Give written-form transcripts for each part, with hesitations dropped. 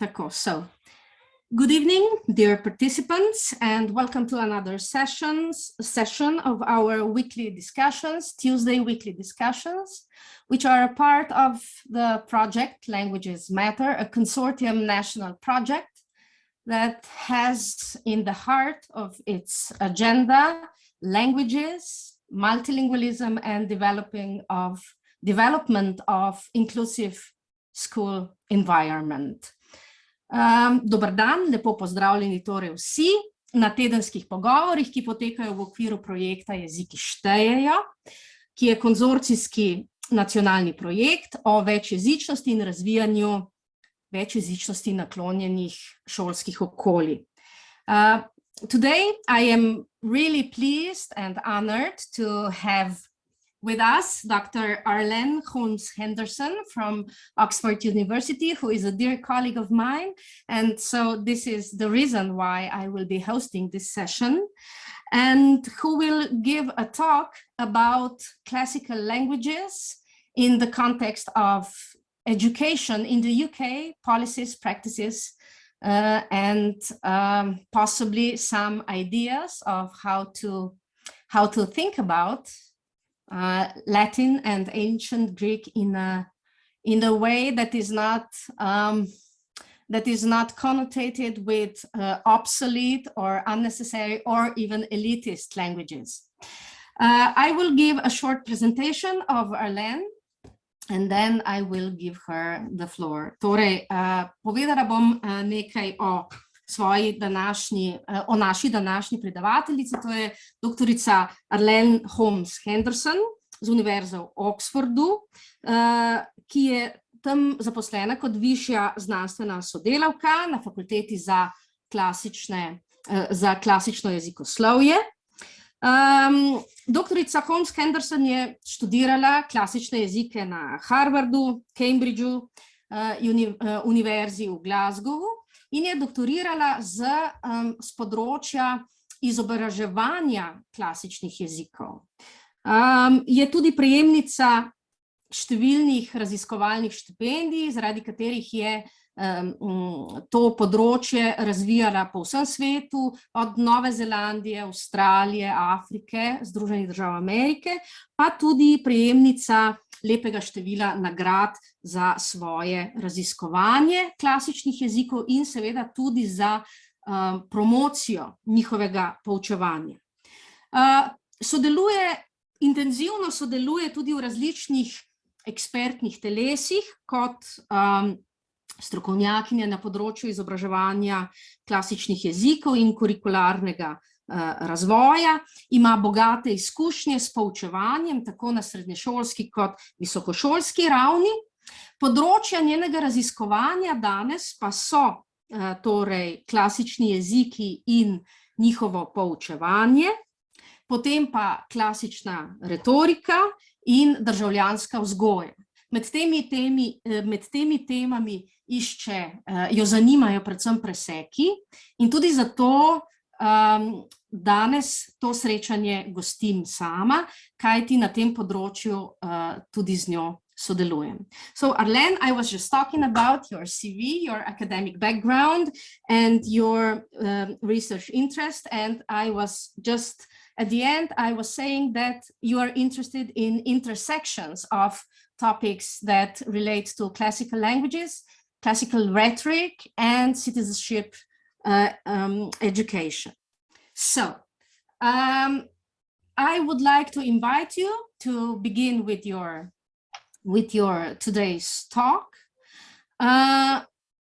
Tako, so good evening, dear participants, and welcome to another session of our weekly discussions, Tuesday weekly discussions, which are a part of the project Languages Matter, a consortium national project that has in the heart of its agenda languages, multilingualism, and development of inclusive school environment. Dober dan, lepo pozdravljeni torej vsi na tedenskih pogovorih, ki potekajo v okviru projekta Jeziki štejejo, ki je konzorcijski nacionalni projekt o večjezičnosti in razvijanju večjezičnosti naklonjenih šolskih okolij. Today I am really pleased and honored to have with us Dr. Arlene Holmes-Henderson from Oxford University, who is a dear colleague of mine. And so this is the reason why I will be hosting this session, and who will give a talk about classical languages in the context of education in the UK, policies, practices, and possibly some ideas of how to think about Latin and ancient Greek in a way that is not connotated with obsolete or unnecessary or even elitist languages. I will give a short presentation of Arlene, and then I will give her the floor. Torej, povedala bom nekaj o naši današnji predavateljici, to je doktorica Arlene Holmes-Henderson z Univerze v Oxfordu, ki je tam zaposlena kot višja znanstvena sodelavka na fakulteti za klasično jezikoslovje. Doktorica Holmes-Henderson je študirala klasične jezike na Harvardu, Cambridgeu, Univerzi v Glasgowu, in je doktorirala z področja izobraževanja klasičnih jezikov. Je tudi prejemnica številnih raziskovalnih štipendij, zaradi katerih je to področje razvijala po vsem svetu, od Nove Zelandije, Avstralije, Afrike, Združenih držav Amerike, pa tudi prejemnica lepega števila nagrad za svoje raziskovanje klasičnih jezikov in seveda tudi za promocijo njihovega poučevanja. Intenzivno sodeluje tudi v različnih ekspertnih telesih kot strokovnjakinja na področju izobraževanja klasičnih jezikov in kurikularnega razvoja, ima bogate izkušnje s poučevanjem tako na srednješolski kot visokošolski ravni. Področja njenega raziskovanja danes pa so torej klasični jeziki in njihovo poučevanje, potem pa klasična retorika in državljanska vzgoja. Med temi temami jo zanimajo predvsem preseki in tudi zato danes to srečanje gostim sama, kajti na tem področju tudi z njo sodelujem. So Arlene, I was just talking about your CV, your academic background and your research interest, and I was just at the end I was saying that you are interested in intersections of topics that relate to classical languages, classical rhetoric, and citizenship education. So, I would like to invite you to begin with your today's talk.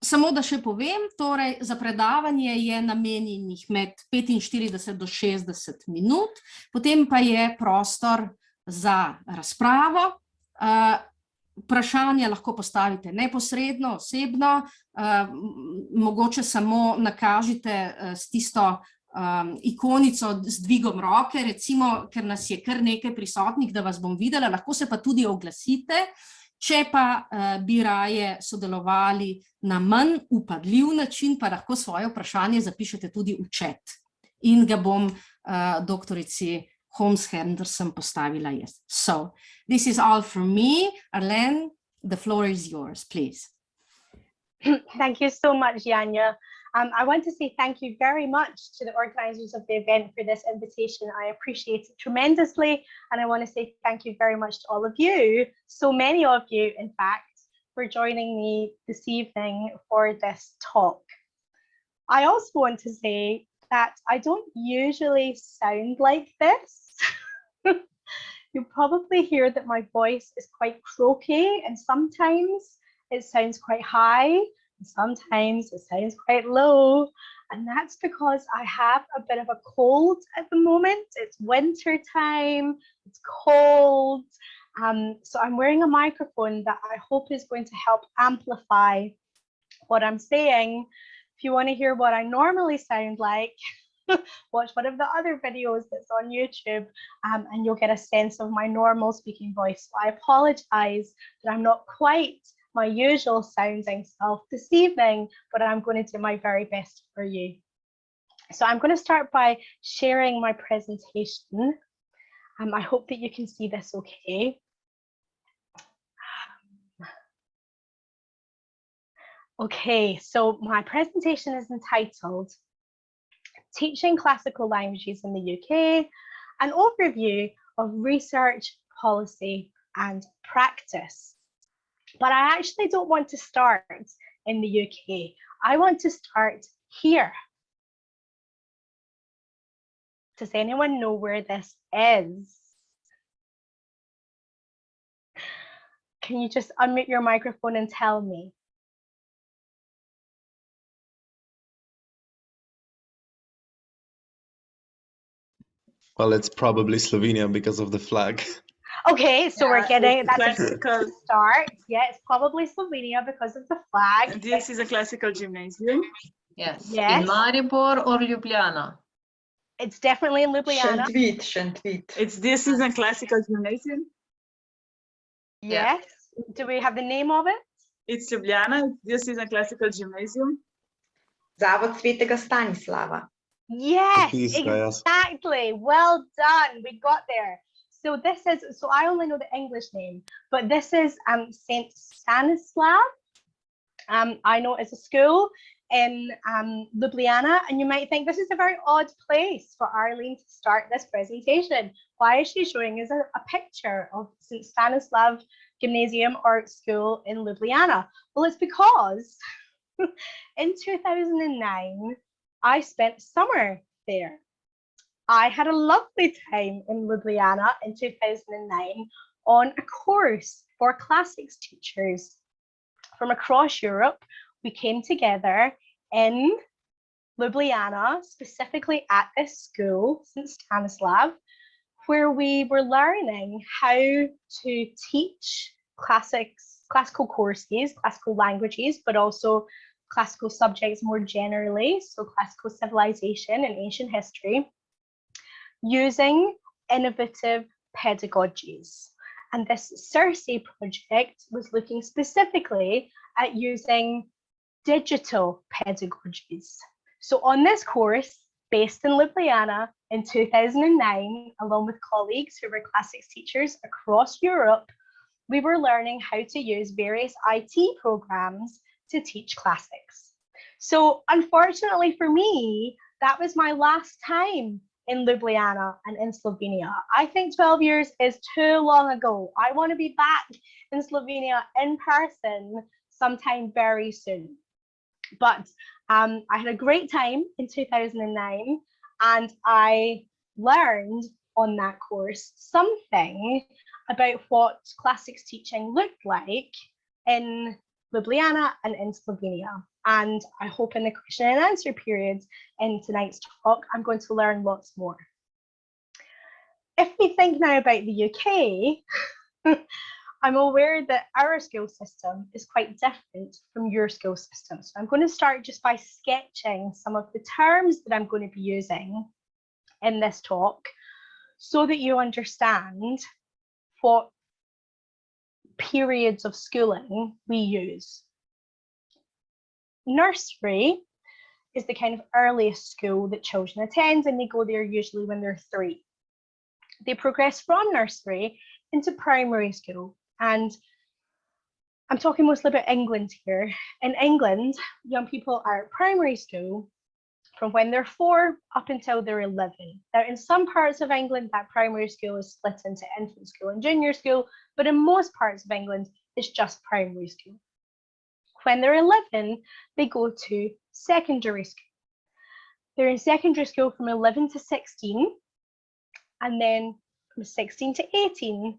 Samo da še povem, torej za predavanje je namenjenih med 45 do 60 minut, potem pa je prostor za razpravo. Vprašanja lahko postavite neposredno, osebno, mogoče samo nakažite s tisto ikonico z dvigom roke, recimo, ker nas je kar nekaj prisotnih, da vas bom videla, lahko se pa tudi oglasite, če pa bi raje sodelovali na manj upadljiv način, pa lahko svoje vprašanje zapišete tudi v chat in ga bom doktorici Holmes-Henderson postavila jaz. So, this is all from me. Arlene, the floor is yours, please. Thank you so much, Janja. I want to say thank you very much to the organisers of the event for this invitation. I appreciate it tremendously, and I want to say thank you very much to all of you, so many of you, in fact, for joining me this evening for this talk. I also want to say that I don't usually sound like this. You'll probably hear that my voice is quite croaky, and sometimes it sounds quite high, and sometimes it sounds quite low. And that's because I have a bit of a cold at the moment. It's winter time, it's cold. So I'm wearing a microphone that I hope is going to help amplify what I'm saying. If you want to hear what I normally sound like, watch one of the other videos that's on YouTube, and you'll get a sense of my normal speaking voice. So I apologize that I'm not quite my usual sounding self this evening, but I'm going to do my very best for you. So I'm going to start by sharing my presentation. I hope that you can see this okay. Okay, so my presentation is entitled Teaching Classical Languages in the UK, an overview of research, policy and practice. But I actually don't want to start in the UK. I want to start here. Does anyone know where this is? Can you just unmute your microphone and tell me? Well, it's probably Slovenia because of the flag. Okay, so we're getting that's classical. a start. Yeah, it's probably Slovenia because of the flag. This is a classical gymnasium. Yes. Yes. In Maribor or Ljubljana? It's definitely in Ljubljana. Šentvid. This is a classical gymnasium. Yes. Yeah. Do we have the name of it? It's Ljubljana. This is a classical gymnasium. Zavod Svetega Stanislava. Yes, exactly. Well done. We got there. So this is, so I only know the English name, but this is St. Stanislav. I know it's a school in Ljubljana, and you might think this is a very odd place for Arlene to start this presentation. Why is she showing us a picture of St. Stanislav Gymnasium or school in Ljubljana? Well, it's because in 2009, I spent summer there. I had a lovely time in Ljubljana in 2009 on a course for classics teachers from across Europe. We came together in Ljubljana, specifically at this school, St. Stanislav, where we were learning how to teach classical courses, classical languages, but also classical subjects more generally, so classical civilization and ancient history, using innovative pedagogies. And this CERSI project was looking specifically at using digital pedagogies. So on this course, based in Ljubljana in 2009, along with colleagues who were classics teachers across Europe, we were learning how to use various IT programs to teach classics. So unfortunately for me, that was my last time in Ljubljana and in Slovenia. I think 12 years is too long ago. I want to be back in Slovenia in person sometime very soon. But I had a great time in 2009, and I learned on that course something about what classics teaching looked like in Ljubljana and in Slovenia. And I hope in the question and answer period in tonight's talk, I'm going to learn lots more. If we think now about the UK, I'm aware that our school system is quite different from your school system. So I'm going to start just by sketching some of the terms that I'm going to be using in this talk so that you understand what periods of schooling we use. Nursery is the kind of earliest school that children attend, and they go there usually when they're 3. They progress from nursery into primary school, and I'm talking mostly about England here. In England, young people are at primary school from when they're 4 up until they're 11. Now, in some parts of England, that primary school is split into infant school and junior school, but in most parts of England, it's just primary school. When they're 11, they go to secondary school. They're in secondary school from 11 to 16, and then from 16 to 18,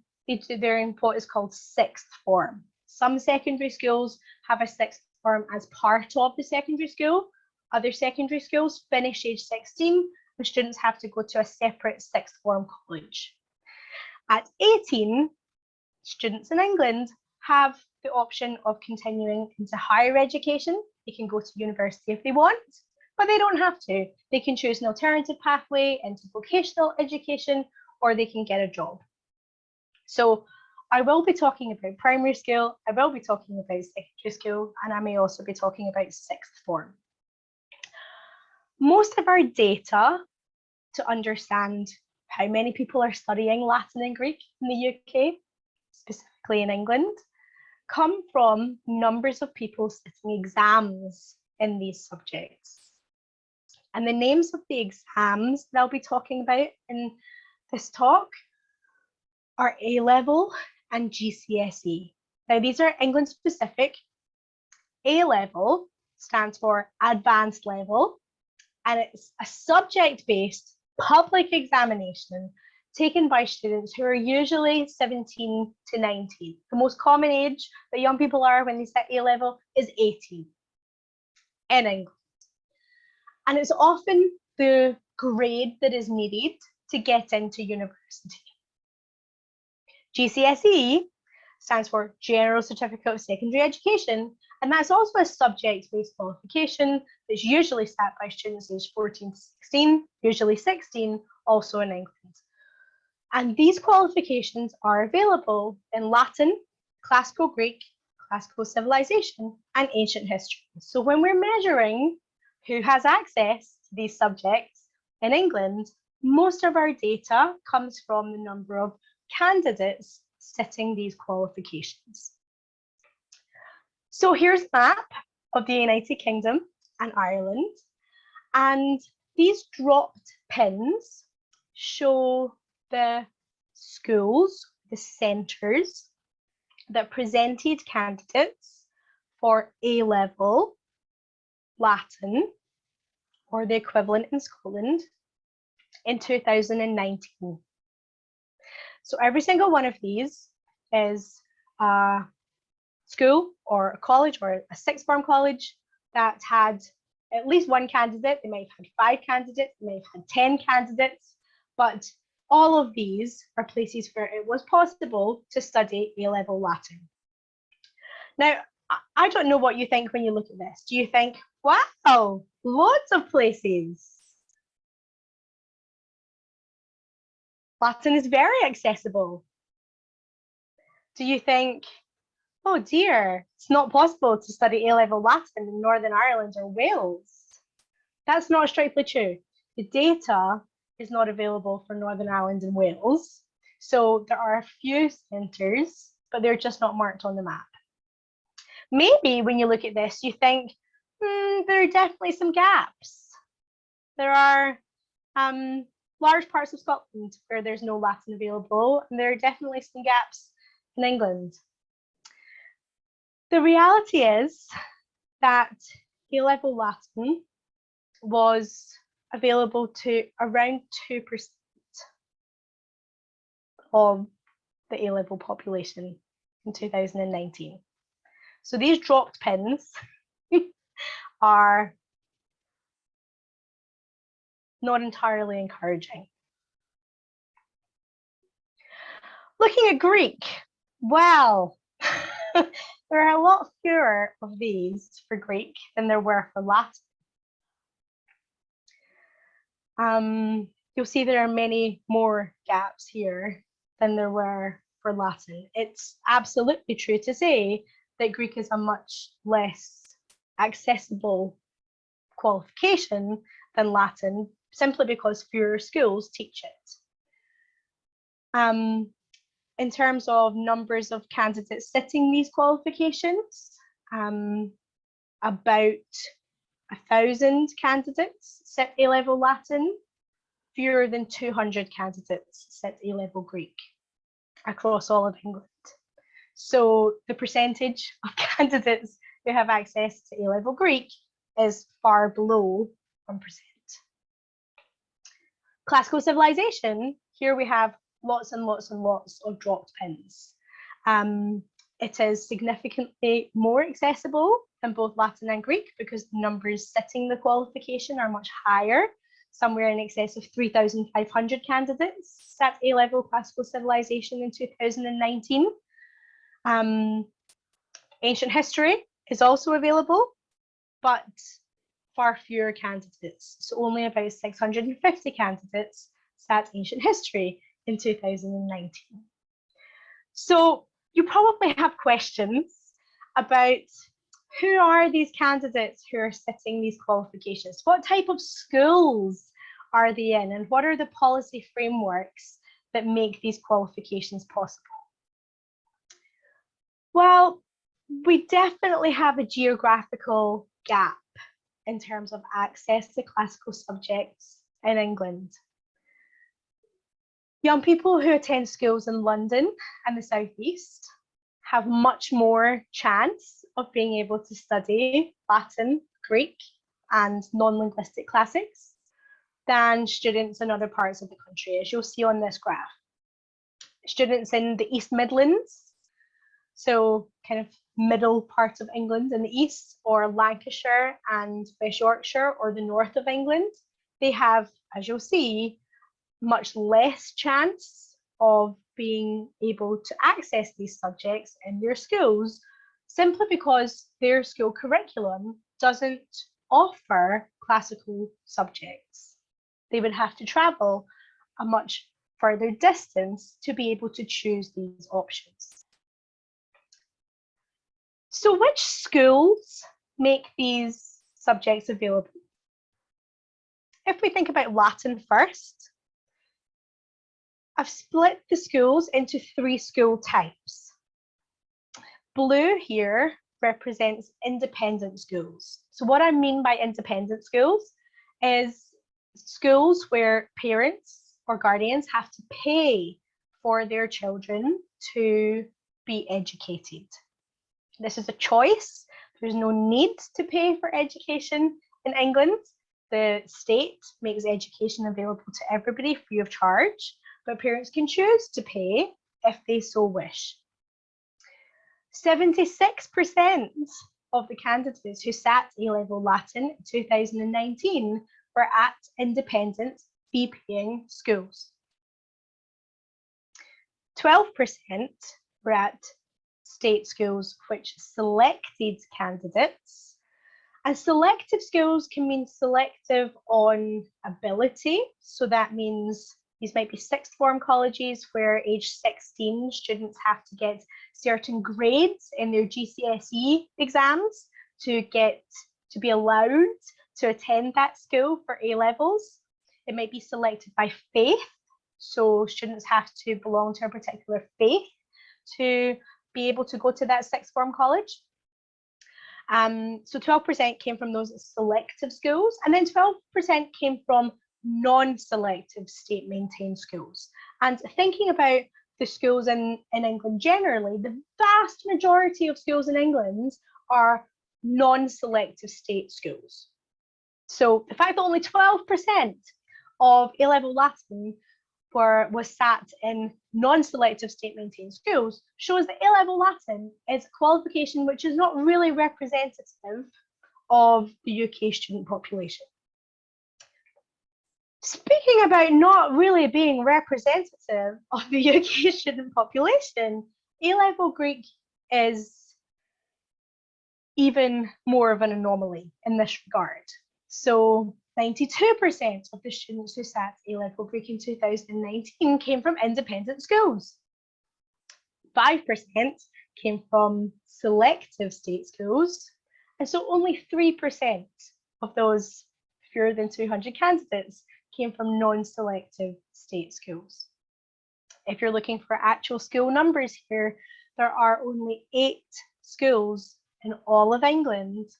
they're in what is called sixth form. Some secondary schools have a sixth form as part of the secondary school. Other secondary schools finish age 16, and students have to go to a separate sixth form college. At 18, students in England have the option of continuing into higher education. They can go to university if they want, but they don't have to. They can choose an alternative pathway into vocational education, or they can get a job. So I will be talking about primary school, I will be talking about secondary school, and I may also be talking about sixth form. Most of our data to understand how many people are studying Latin and Greek in the UK, specifically in England, come from numbers of people sitting exams in these subjects. And the names of the exams that I'll be talking about in this talk are A-level and GCSE. Now, these are England specific. A-level stands for advanced level, and it's a subject-based public examination taken by students who are usually 17 to 19. The most common age that young people are when they sit A-level is 18 in England. And it's often the grade that is needed to get into university. GCSE stands for General Certificate of Secondary Education, and that's also a subject-based qualification that's usually sat by students aged 14 to 16, usually 16, also in England. And these qualifications are available in Latin, classical Greek, classical civilization, and ancient history. So when we're measuring who has access to these subjects in England, most of our data comes from the number of candidates sitting these qualifications. So here's a map of the United Kingdom and Ireland, and these dropped pins show the schools, the centres that presented candidates for A-level Latin, or the equivalent in Scotland, in 2019. So every single one of these is a school or a college or a sixth form college that had at least one candidate. They might have had 5 candidates, they might have had 10 candidates, but all of these are places where it was possible to study A-level Latin. Now, I don't know what you think when you look at this. Do you think, wow, loads of places? Latin is very accessible. Do you think, oh dear, it's not possible to study A-level Latin in Northern Ireland or Wales? That's not strictly true. The data is not available for Northern Ireland and Wales. So there are a few centres, but they're just not marked on the map. Maybe when you look at this, you think, there are definitely some gaps. There are large parts of Scotland where there's no Latin available, and there are definitely some gaps in England. The reality is that A-level Latin was available to around 2% of the A-level population in 2019. So these dropped pins are not entirely encouraging. Looking at Greek, well, there are a lot fewer of these for Greek than there were for Latin. You'll see there are many more gaps here than there were for Latin. It's absolutely true to say that Greek is a much less accessible qualification than Latin, simply because fewer schools teach it. in terms of numbers of candidates sitting these qualifications, about 1,000 candidates sit A-level Latin, fewer than 200 candidates sit A-level Greek across all of England. So the percentage of candidates who have access to A-level Greek is far below 1%. Classical civilization, here we have lots and lots and lots of dropped pins. It is significantly more accessible than both Latin and Greek because the numbers sitting the qualification are much higher, somewhere in excess of 3,500 candidates sat A-level classical civilization in 2019. Ancient history is also available, but far fewer candidates. So only about 650 candidates sat ancient history in 2019. So you probably have questions about who are these candidates who are sitting these qualifications? What type of schools are they in? And what are the policy frameworks that make these qualifications possible? Well, we definitely have a geographical gap in terms of access to classical subjects in England. Young people who attend schools in London and the South East have much more chance of being able to study Latin, Greek, and non-linguistic classics than students in other parts of the country, as you'll see on this graph. Students in the East Midlands, so kind of middle part of England in the east, or Lancashire and West Yorkshire, or the north of England, they have, as you'll see, much less chance of being able to access these subjects in their schools, simply because their school curriculum doesn't offer classical subjects. They would have to travel a much further distance to be able to choose these options. So which schools make these subjects available? If we think about Latin first, I've split the schools into 3 school types. Blue here represents independent schools. So what I mean by independent schools is schools where parents or guardians have to pay for their children to be educated. This is a choice. There's no need to pay for education in England. The state makes education available to everybody free of charge, but parents can choose to pay if they so wish. 76% of the candidates who sat A-level Latin in 2019 were at independent fee-paying schools. 12% were at state schools which selected candidates. And selective schools can mean selective on ability. So that means these might be sixth form colleges where age 16 students have to get certain grades in their GCSE exams to be allowed to attend that school for A-levels. It might be selected by faith. So students have to belong to a particular faith to be able to go to that sixth form college. So 12% came from those selective schools, and then 12% came from non-selective state maintained schools. And thinking about the schools in England generally, the vast majority of schools in England are non-selective state schools. So the fact that only 12% of A-level Latin was sat in non-selective state maintained schools shows that A-level Latin is a qualification which is not really representative of the UK student population. Speaking about not really being representative of the UK student population, A-level Greek is even more of an anomaly in this regard. So 92% of the students who sat A-level Greek in 2019 came from independent schools. 5% came from selective state schools, and so only 3% of those fewer than 200 candidates came from non-selective state schools. If you're looking for actual school numbers here, there are only 8 schools in all of England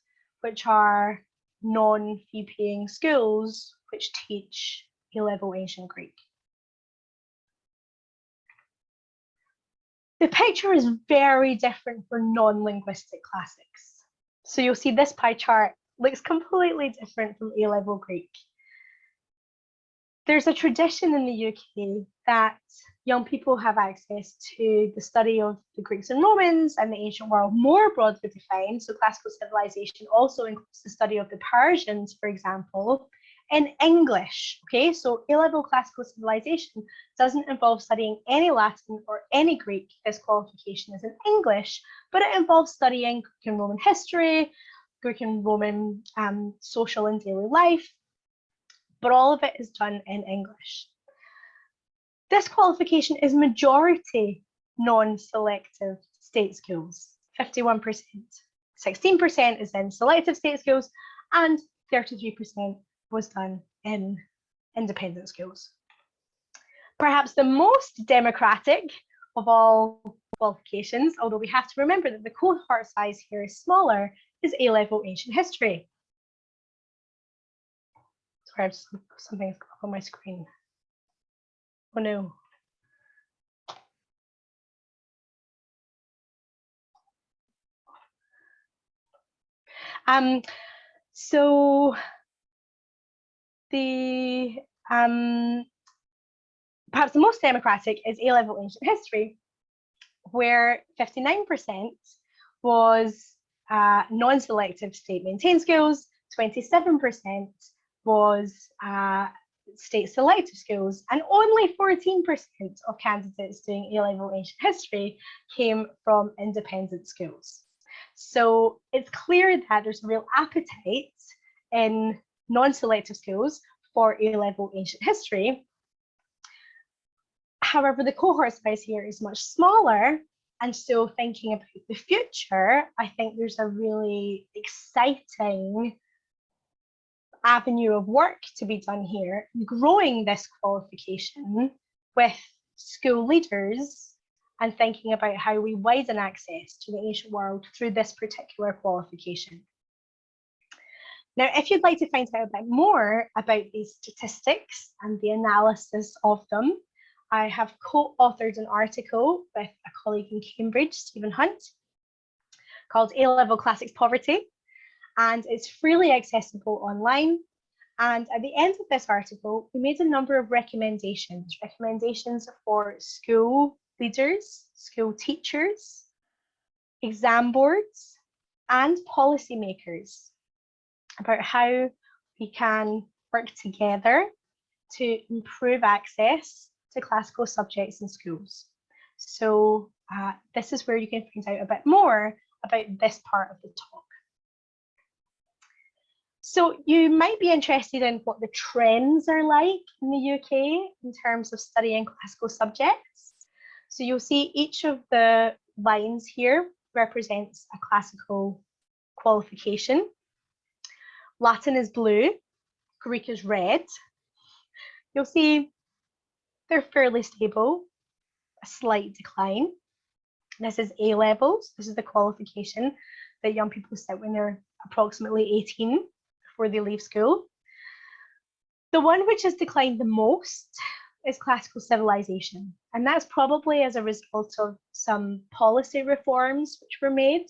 which are non-fee-paying schools which teach A-level ancient Greek. The picture is very different for non-linguistic classics. So you'll see this pie chart looks completely different from A-level Greek. There's a tradition in the UK that young people have access to the study of the Greeks and Romans and the ancient world more broadly defined. So classical civilization also includes the study of the Persians, for example, in English. Okay, so A-level classical civilization doesn't involve studying any Latin or any Greek. This qualification is in English, but it involves studying Greek and Roman history, Greek and Roman social and daily life, but all of it is done in English. This qualification is majority non-selective state schools, 51%. 16% is in selective state schools, and 33% was done in independent schools. Perhaps the most democratic of all qualifications, although we have to remember that the cohort size here is smaller, is A-level ancient history. Sorry, I've just something's come up on my screen. Oh no. So the perhaps the most democratic is A-level ancient history, where 59% was non-selective state-maintained schools, 27% was state selective schools, and only 14% of candidates doing A-level ancient history came from independent schools. So it's clear that there's a real appetite in non-selective schools for A-level ancient history. However, the cohort size here is much smaller, and so thinking about the future, I think there's a really exciting avenue of work to be done here, growing this qualification with school leaders and thinking about how we widen access to the ancient world through this particular qualification. Now, if you'd like to find out a bit more about these statistics and the analysis of them, I have co-authored an article with a colleague in Cambridge, Stephen Hunt, called A-Level Classics Poverty, and it's freely accessible online. And at the end of this article, we made a number of recommendations for school leaders, school teachers, exam boards, and policymakers about how we can work together to improve access to classical subjects in schools. So this is where you can find out a bit more about this part of the talk. So you might be interested in what the trends are like in the UK in terms of studying classical subjects. So you'll see each of the lines here represents a classical qualification. Latin is blue, Greek is red. You'll see they're fairly stable, a slight decline. This is A levels. This is the qualification that young people sit when they're approximately 18 before they leave school. The one which has declined the most is classical civilization, and that's probably as a result of some policy reforms which were made,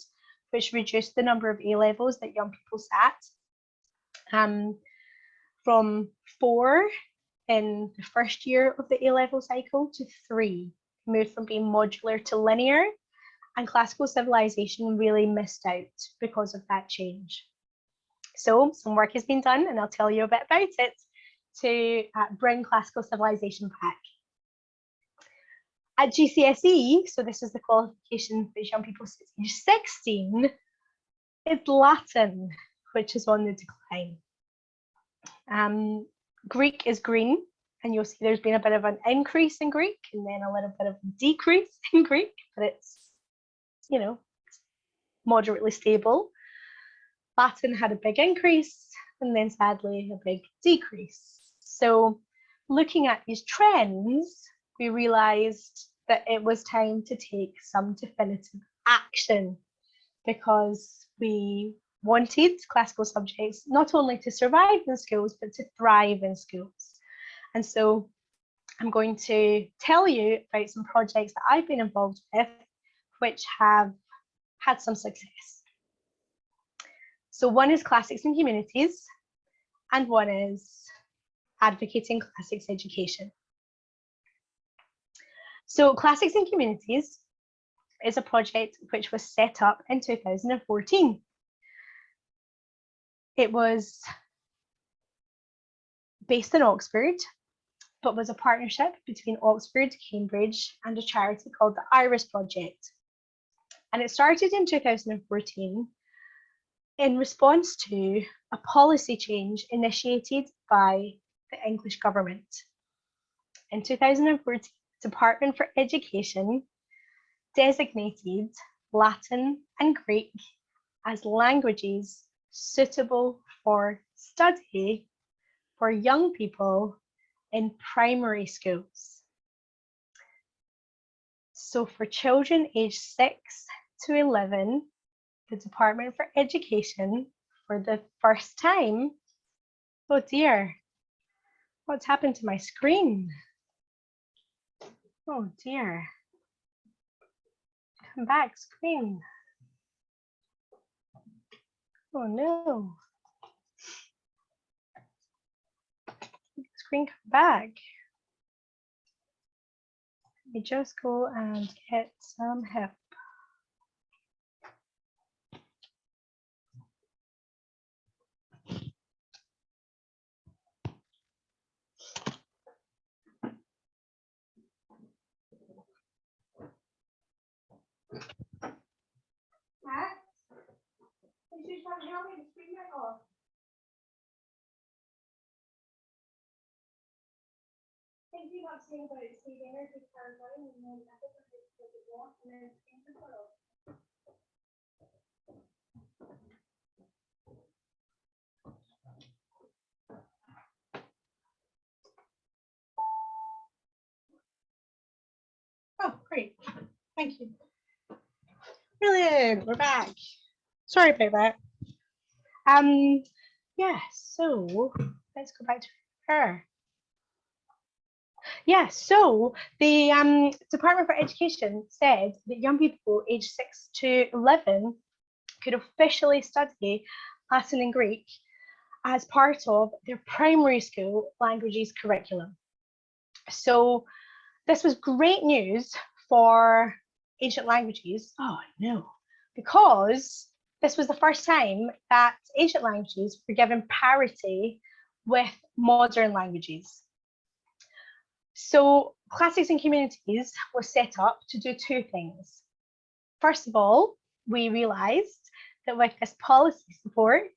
which reduced the number of A levels that young people sat from 4 in the first year of the A level cycle to 3, moved from being modular to linear, and classical civilization really missed out because of that change. So some work has been done, and I'll tell you a bit about it, to bring classical civilization back. At GCSE, so this is the qualification that young people sit age 16, it's Latin, which is on the decline. Greek is green, and you'll see there's been a bit of an increase in Greek and then a little bit of a decrease in Greek, but it's, you know, moderately stable. Latin had a big increase and then sadly a big decrease. So looking at these trends, we realized that it was time to take some definitive action, because we wanted classical subjects not only to survive in schools, but to thrive in schools. And so I'm going to tell you about some projects that I've been involved with, which have had some success. So one is Classics and Communities, and one is Advocating Classics Education. So Classics and Communities is a project which was set up in 2014. It was based in Oxford, but was a partnership between Oxford, Cambridge, and a charity called the Iris Project. And it started in 2014 in response to a policy change initiated by the English government. In 2014, the Department for Education designated Latin and Greek as languages suitable for study for young people in primary schools. So for children aged 6 to 11, the Department for Education, for the first time, oh dear, what's happened to my screen? Oh dear, come back, screen. Oh no. Screen, come back. Let me just go and get some help. Matt, could you come help me? The screen went off. Thinking of saying about save energy for running, and then I think I'm going to take it off and then change the photo. Oh, great. Thank you. Brilliant. We're back. Sorry about that. Yeah, so let's go back to her. Yeah, so the Department for Education said that young people aged 6 to 11 could officially study Latin and Greek as part of their primary school languages curriculum. So this was great news for ancient languages. Oh no, because this was the first time that ancient languages were given parity with modern languages. So Classics and Communities was set up to do two things. First of all, we realized that with this policy support,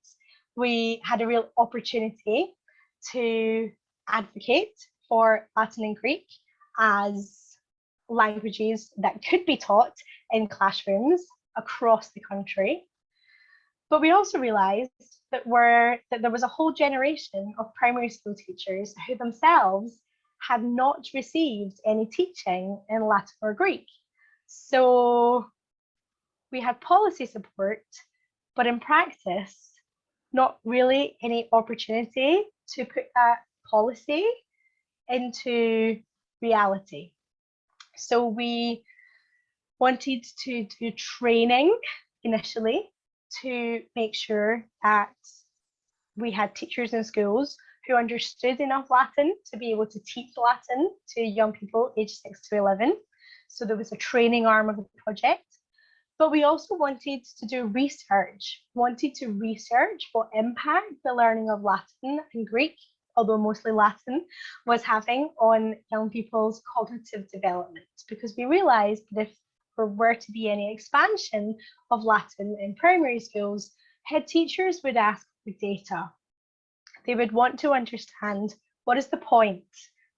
we had a real opportunity to advocate for Latin and Greek as languages that could be taught in classrooms across the country. But we also realized that there was a whole generation of primary school teachers who themselves had not received any teaching in Latin or Greek. So we had policy support, but in practice, not really any opportunity to put that policy into reality. So we wanted to do training initially to make sure that we had teachers in schools who understood enough Latin to be able to teach Latin to young people aged 6 to 11. So there was a training arm of the project. But we also wanted to do research, what impact the learning of Latin and Greek, although mostly Latin, was having on young people's cognitive development, because we realized that if there were to be any expansion of Latin in primary schools, head teachers would ask for data. They would want to understand what is the point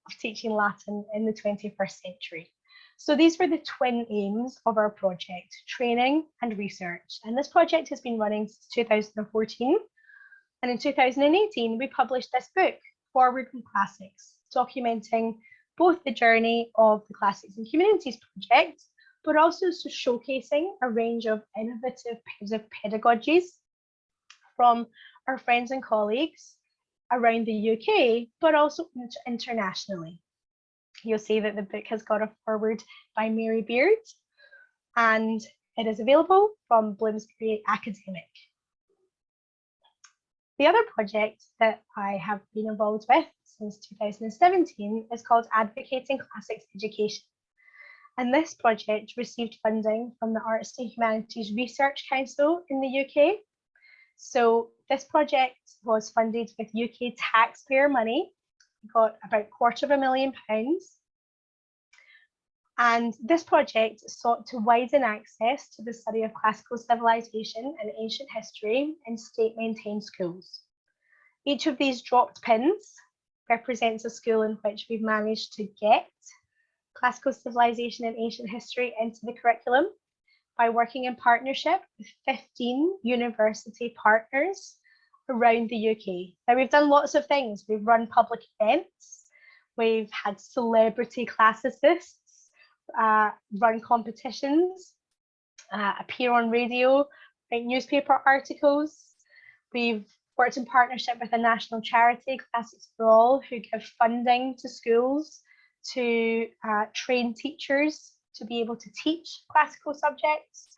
of teaching Latin in the 21st century. So these were the twin aims of our project, training and research. And this project has been running since 2014. And in 2018, we published this book, Forward from Classics, documenting both the journey of the Classics and Communities project, but also showcasing a range of innovative pedagogies from our friends and colleagues around the UK, but also internationally. You'll see that the book has got a foreword by Mary Beard, and it is available from Bloomsbury Academic. The other project that I have been involved with since 2017 is called Advocating Classics Education. And this project received funding from the Arts and Humanities Research Council in the UK. So this project was funded with UK taxpayer money. We got about £250,000. And this project sought to widen access to the study of classical civilization and ancient history in state-maintained schools. Each of these dropped pins represents a school in which we've managed to get classical civilization and ancient history into the curriculum by working in partnership with 15 university partners around the UK. Now, we've done lots of things. We've run public events, we've had celebrity classicists run competitions, appear on radio, write newspaper articles. We've worked in partnership with a national charity, Classics for All, who give funding to schools to train teachers to be able to teach classical subjects.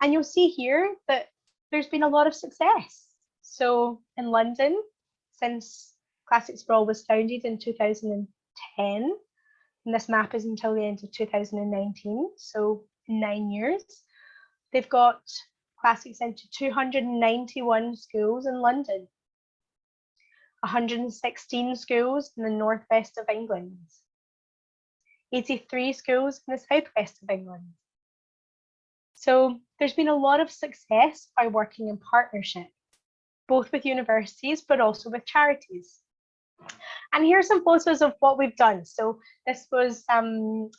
And you'll see here that there's been a lot of success. So in London, since Classics for All was founded in 2010, and this map is until the end of 2019, so 9 years, they've got classics into 291 schools in London, 116 schools in the northwest of England, 83 schools in the southwest of England. So there's been a lot of success by working in partnership, both with universities, but also with charities. And here's some photos of what we've done. So this was some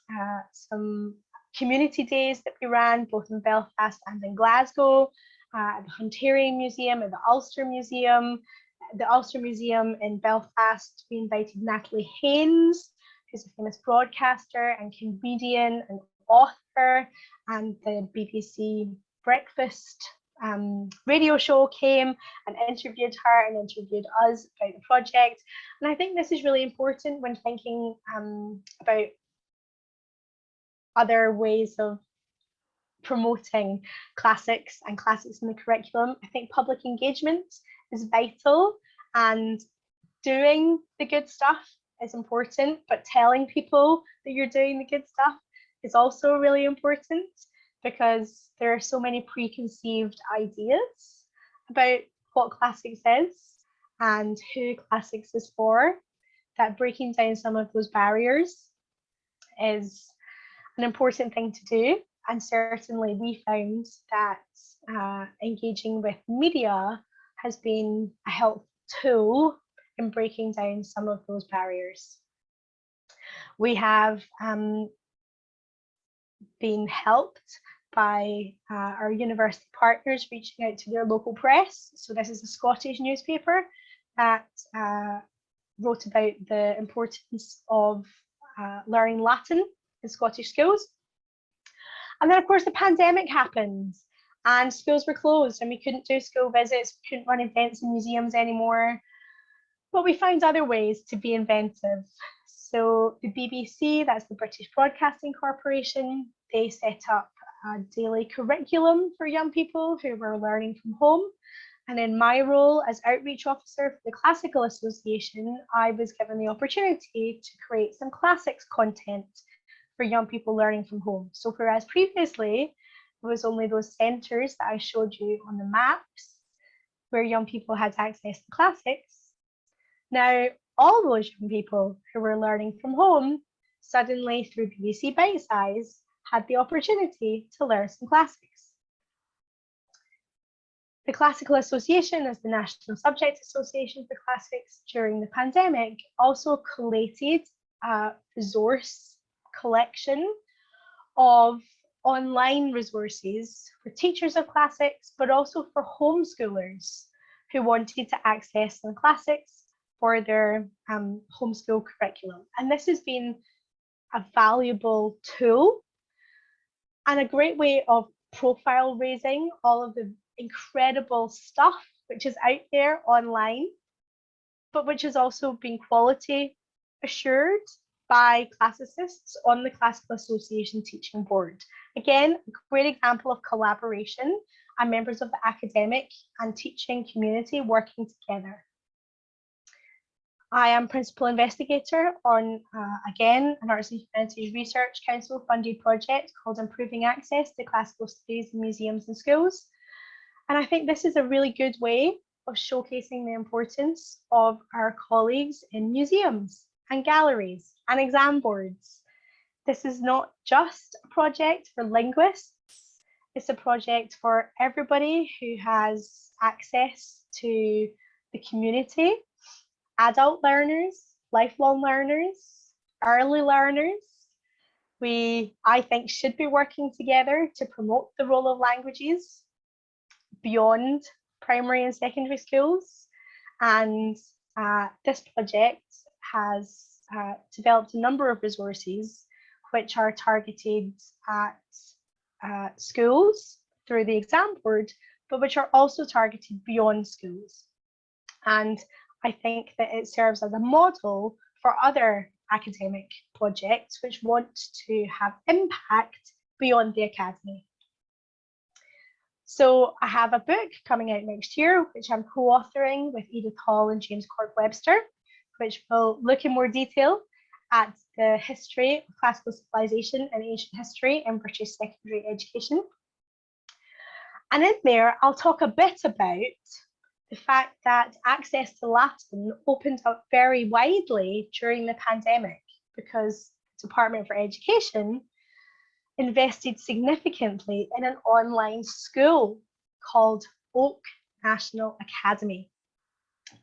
community days that we ran both in Belfast and in Glasgow, at the Hunterian Museum, at the Ulster Museum. The Ulster Museum in Belfast, we invited Natalie Haynes, who's a famous broadcaster and comedian and author, and the BBC Breakfast radio show came and interviewed her and interviewed us about the project. And I think this is really important when thinking about other ways of promoting classics and classics in the curriculum. I think public engagement is vital, and doing the good stuff is important, but telling people that you're doing the good stuff is also really important, because there are so many preconceived ideas about what classics is and who classics is for, that breaking down some of those barriers is an important thing to do. And certainly we found that engaging with media has been a helpful tool in breaking down some of those barriers. We have been helped by our university partners reaching out to their local press. So this is a Scottish newspaper that wrote about the importance of learning Latin in Scottish schools. And then of course the pandemic happened and schools were closed and we couldn't do school visits, we couldn't run events in museums anymore. But we found other ways to be inventive. So the BBC, that's the British Broadcasting Corporation, they set up a daily curriculum for young people who were learning from home. And in my role as outreach officer for the Classical Association, I was given the opportunity to create some classics content for young people learning from home. So whereas previously it was only those centres that I showed you on the maps where young people had access to classics, now all those young people who were learning from home suddenly through BBC Bite Size had the opportunity to learn some classics. The Classical Association, as the National Subject Association for Classics during the pandemic, also collated a resource collection of online resources for teachers of classics, but also for homeschoolers who wanted to access some classics for their homeschool curriculum. And this has been a valuable tool and a great way of profile raising all of the incredible stuff which is out there online, but which has also been quality assured by classicists on the Classical Association Teaching Board. Again, a great example of collaboration and members of the academic and teaching community working together. I am principal investigator on, again, an Arts and Humanities Research Council funded project called Improving Access to Classical Studies in Museums and Schools. And I think this is a really good way of showcasing the importance of our colleagues in museums and galleries and exam boards. This is not just a project for linguists, it's a project for everybody who has access to the community, adult learners, lifelong learners, early learners. We, I think, should be working together to promote the role of languages beyond primary and secondary schools. And this project has developed a number of resources which are targeted at schools through the exam board, but which are also targeted beyond schools. And I think that it serves as a model for other academic projects which want to have impact beyond the academy. So I have a book coming out next year, which I'm co-authoring with Edith Hall and James Cork Webster, which will look in more detail at the history of classical civilization and ancient history in British secondary education. And in there, I'll talk a bit about the fact that access to Latin opened up very widely during the pandemic because the Department for Education invested significantly in an online school called Oak National Academy.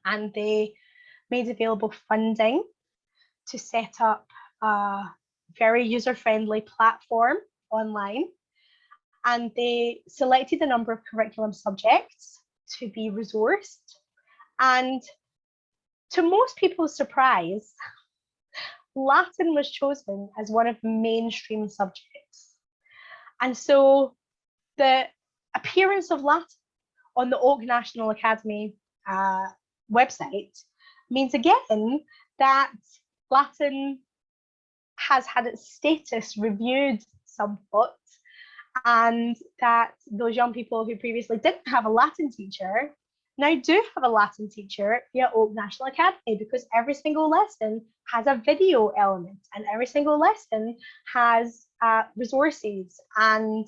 And they made available funding to set up a very user-friendly platform online. And they selected a number of curriculum subjects to be resourced. And to most people's surprise, Latin was chosen as one of the mainstream subjects. And so the appearance of Latin on the Oak National Academy website means again that Latin has had its status reviewed somewhat, and that those young people who previously didn't have a Latin teacher now do have a Latin teacher via Oak National Academy, because every single lesson has a video element and every single lesson has resources and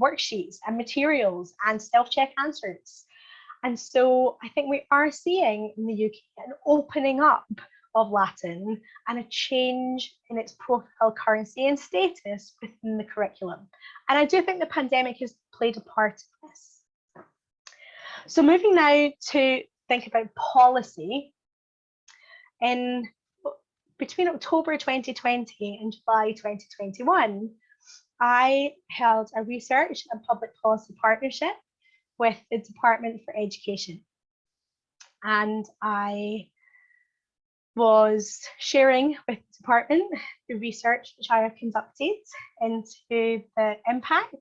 worksheets and materials and self-check answers. And so I think we are seeing in the UK an opening up of Latin and a change in its profile, currency and status within the curriculum. And I do think the pandemic has played a part in this. So moving now to think about policy, between October 2020 and July 2021, I held a research and public policy partnership with the Department for Education. And I was sharing with the department the research which I have conducted into the impact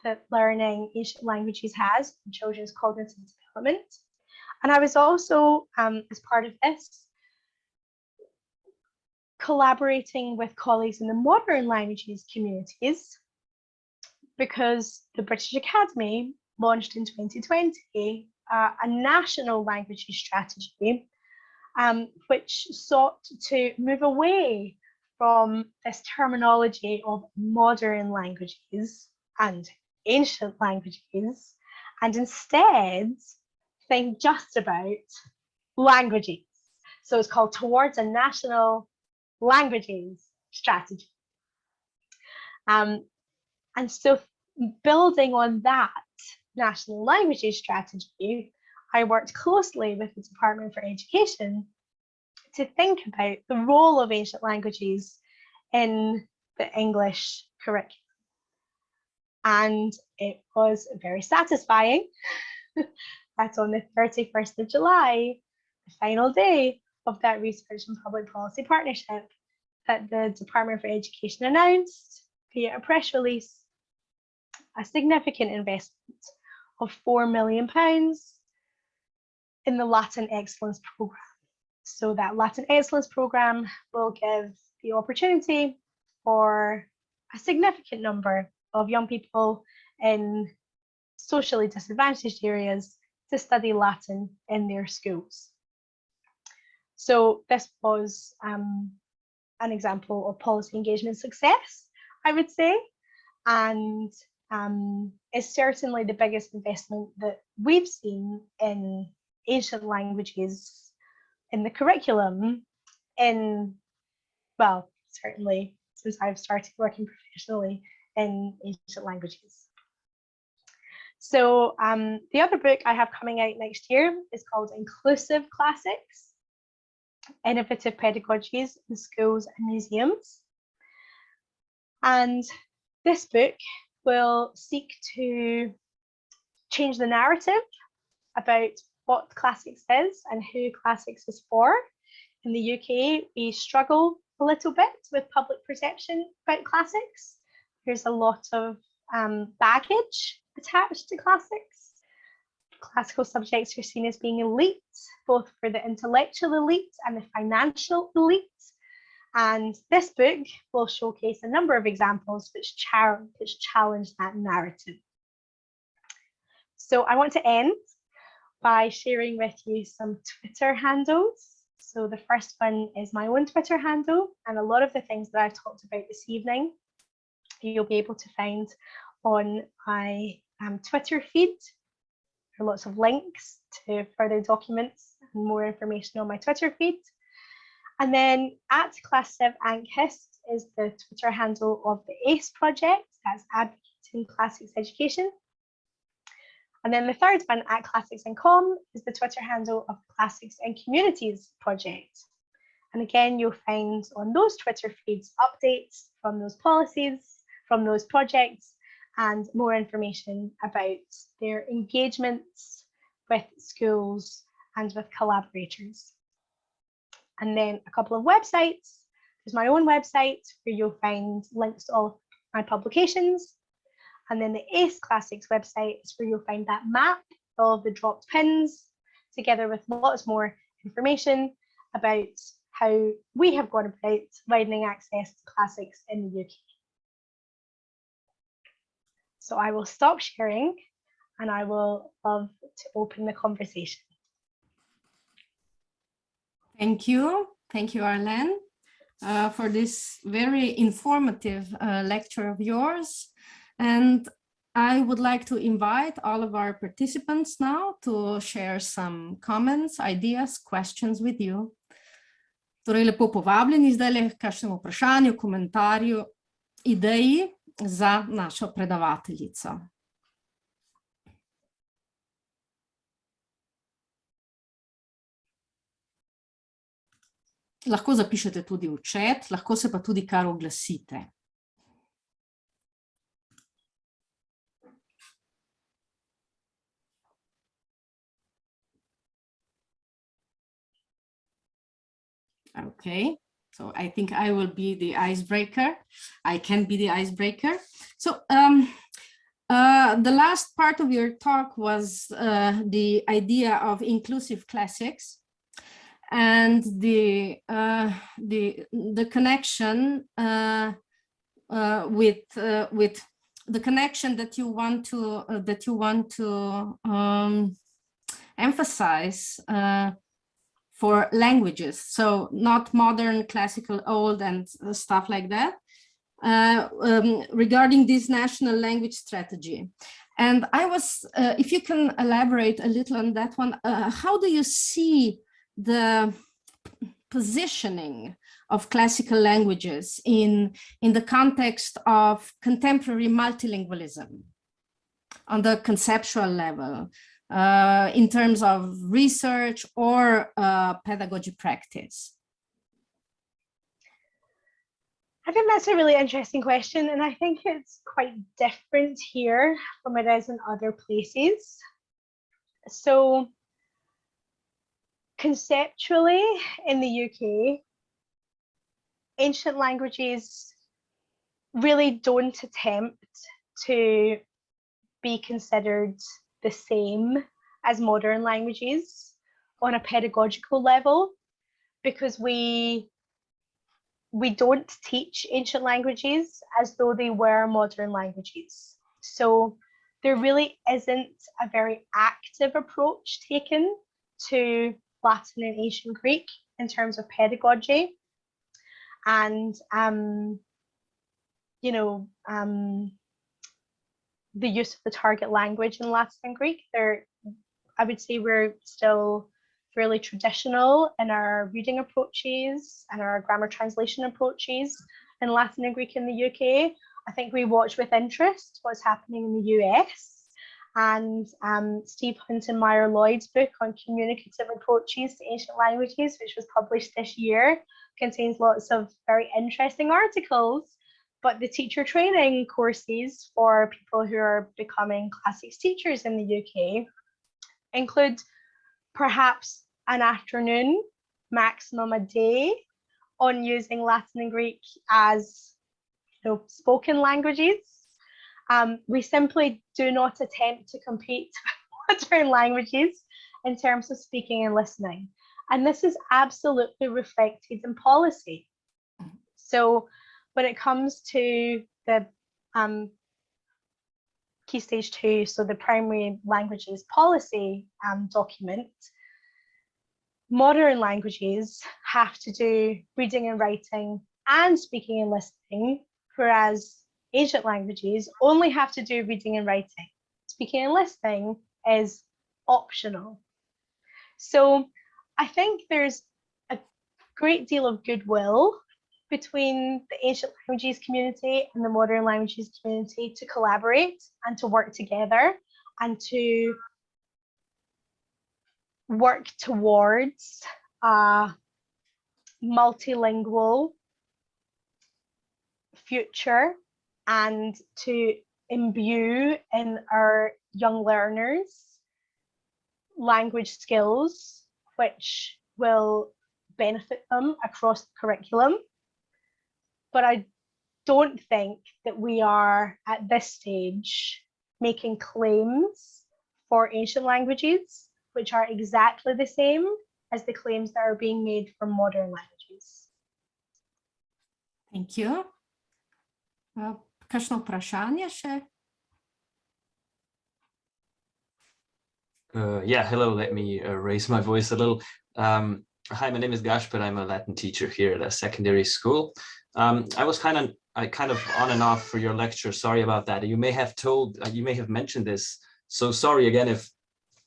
that learning ancient languages has on children's cognitive development. And I was also, as part of this, collaborating with colleagues in the modern languages communities, because the British Academy launched in 2020 a national languages strategy, which sought to move away from this terminology of modern languages and ancient languages, and instead think just about languages. So it's called Towards a National Languages Strategy. And so building on that national languages strategy, I worked closely with the Department for Education to think about the role of ancient languages in the English curriculum. And it was very satisfying that on the 31st of July, the final day of that research and public policy partnership, that the Department for Education announced via a press release a significant investment of £4 million in the Latin Excellence Programme. So that Latin Excellence Programme will give the opportunity for a significant number of young people in socially disadvantaged areas to study Latin in their schools. So this was an example of policy engagement success, I would say, and is certainly the biggest investment that we've seen in ancient languages in the curriculum in, well, certainly since I've started working professionally in ancient languages. So the other book I have coming out next year is called Inclusive Classics, Innovative Pedagogies in Schools and Museums. And this book will seek to change the narrative about what classics is and who classics is for. In the UK, we struggle a little bit with public perception about classics. There's a lot of baggage attached to classics. Classical subjects are seen as being elite, both for the intellectual elite and the financial elite. And this book will showcase a number of examples which challenge that narrative. So I want to end by sharing with you some Twitter handles. So the first one is my own Twitter handle, and a lot of the things that I've talked about this evening, you'll be able to find on my Twitter feed. There are lots of links to further documents and more information on my Twitter feed. And then at @Class7Ankhist is the Twitter handle of the ACE project, that's Advocating Classics Education. And then the third one, at @Classics&Com, is the Twitter handle of the Classics and Communities project. And again, you'll find on those Twitter feeds updates from those policies, from those projects, and more information about their engagements with schools and with collaborators. And then a couple of websites. There's my own website where you'll find links to all of my publications. And then the ACE Classics website is where you'll find that map, all of the dropped pins, together with lots more information about how we have gone about widening access to classics in the UK. So I will stop sharing and I will love to open the conversation. Thank you, Arlene, for this very informative lecture of yours. And I would like to invite all of our participants now to share some comments, ideas, questions with you. Torej, lepo povabljeni zdaj k kakšnemu vprašanju, komentarju, ideji za našo predavateljico. Lahko zapišete tudi v chat, lahko se pa tudi kar oglasite. Okay, so I think I will be the icebreaker. I can be the icebreaker. So the last part of your talk was the idea of inclusive classics and the connection with the connection that you want to emphasize for languages, so not modern, classical, old, and stuff like that, regarding this national language strategy. And I was, if you can elaborate a little on that one, how do you see the positioning of classical languages in the context of contemporary multilingualism on the conceptual level? In terms of research or pedagogy practice? I think that's a really interesting question, and I think it's quite different here from it is in other places. So conceptually in the UK, ancient languages really don't attempt to be considered the same as modern languages on a pedagogical level, because we don't teach ancient languages as though they were modern languages. So there really isn't a very active approach taken to Latin and Ancient Greek in terms of pedagogy. And, the use of the target language in Latin and Greek, I would say we're still fairly traditional in our reading approaches and our grammar translation approaches in Latin and Greek in the UK. I think we watch with interest what's happening in the US, and Steve Hunton-Meyer-Lloyd's book on communicative approaches to ancient languages, which was published this year, contains lots of very interesting articles. But the teacher training courses for people who are becoming classics teachers in the UK include perhaps an afternoon, maximum a day, on using Latin and Greek as spoken languages. We simply do not attempt to compete with modern languages in terms of speaking and listening. And this is absolutely reflected in policy. So when it comes to the Key Stage 2, so the primary languages policy document, modern languages have to do reading and writing and speaking and listening, whereas ancient languages only have to do reading and writing. Speaking and listening is optional. So I think there's a great deal of goodwill between the ancient languages community and the modern languages community to collaborate and to work together and to work towards a multilingual future and to imbue in our young learners language skills which will benefit them across the curriculum. But I don't think that we are at this stage making claims for ancient languages which are exactly the same as the claims that are being made for modern languages. Thank you. Kakšno vprašanje še? Yeah, hello, let me raise my voice a little. Hi, my name is Gaspar. I'm a Latin teacher here at a secondary school. I was kind of on and off for your lecture. Sorry about that. You may have mentioned this. So sorry again if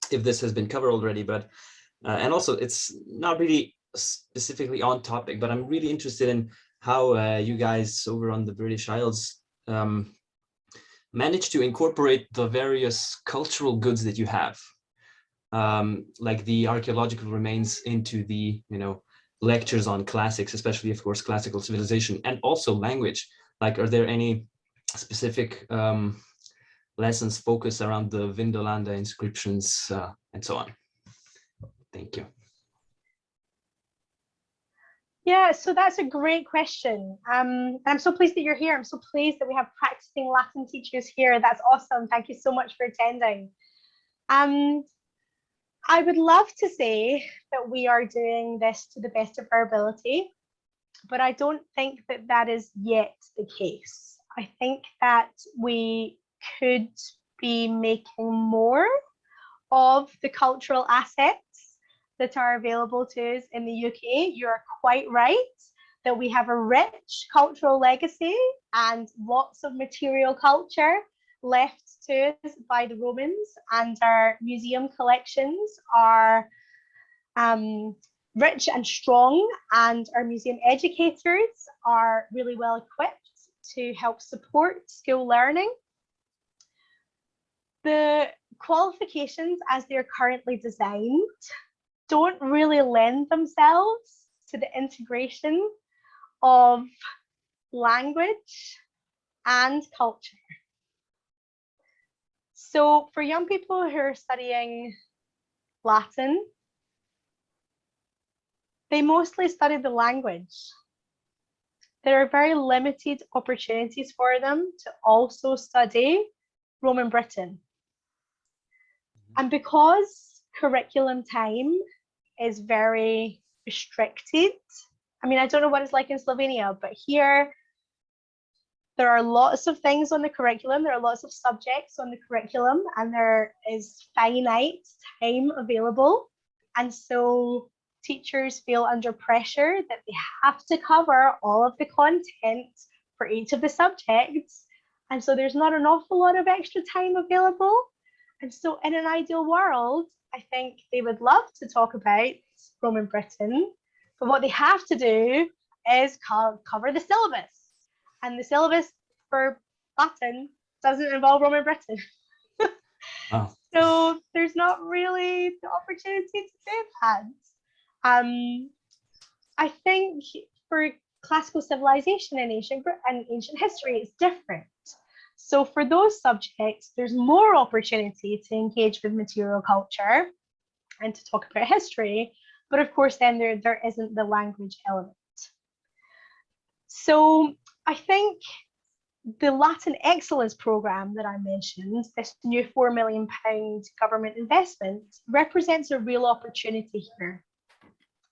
this has been covered already, but and also it's not really specifically on topic, but I'm really interested in how you guys over on the British Isles manage to incorporate the various cultural goods that you have, like the archaeological remains into the lectures on classics, especially of course classical civilization, and also language. Like, are there any specific lessons focused around the Vindolanda inscriptions and so on? Thank you. Yeah, so that's a great question. I'm so pleased that you're here. I'm so pleased that we have practicing Latin teachers here. That's awesome. Thank you so much for attending. I would love to say that we are doing this to the best of our ability, but I don't think that that is yet the case. I think that we could be making more of the cultural assets that are available to us in the UK. You are quite right that we have a rich cultural legacy and lots of material culture left to us by the Romans, and our museum collections are rich and strong, and our museum educators are really well equipped to help support school learning. The qualifications as they're currently designed don't really lend themselves to the integration of language and culture. So for young people who are studying Latin, they mostly study the language. there are very limited opportunities for them to also study Roman Britain. And because curriculum time is very restricted, I mean, I don't know what it's like in Slovenia, but here there are lots of things on the curriculum, there are lots of subjects on the curriculum, and there is finite time available. And so teachers feel under pressure that they have to cover all of the content for each of the subjects. And so there's not an awful lot of extra time available. And so in an ideal world, I think they would love to talk about Roman Britain, but what they have to do is cover the syllabus. And the syllabus for Latin doesn't involve Roman Britain. Oh. So there's not really the opportunity to do that. I think for classical civilization and ancient history, it's different. So for those subjects, there's more opportunity to engage with material culture and to talk about history. But of course, then there isn't the language element. So I think the Latin Excellence Programme that I mentioned, this new £4 million government investment, represents a real opportunity here.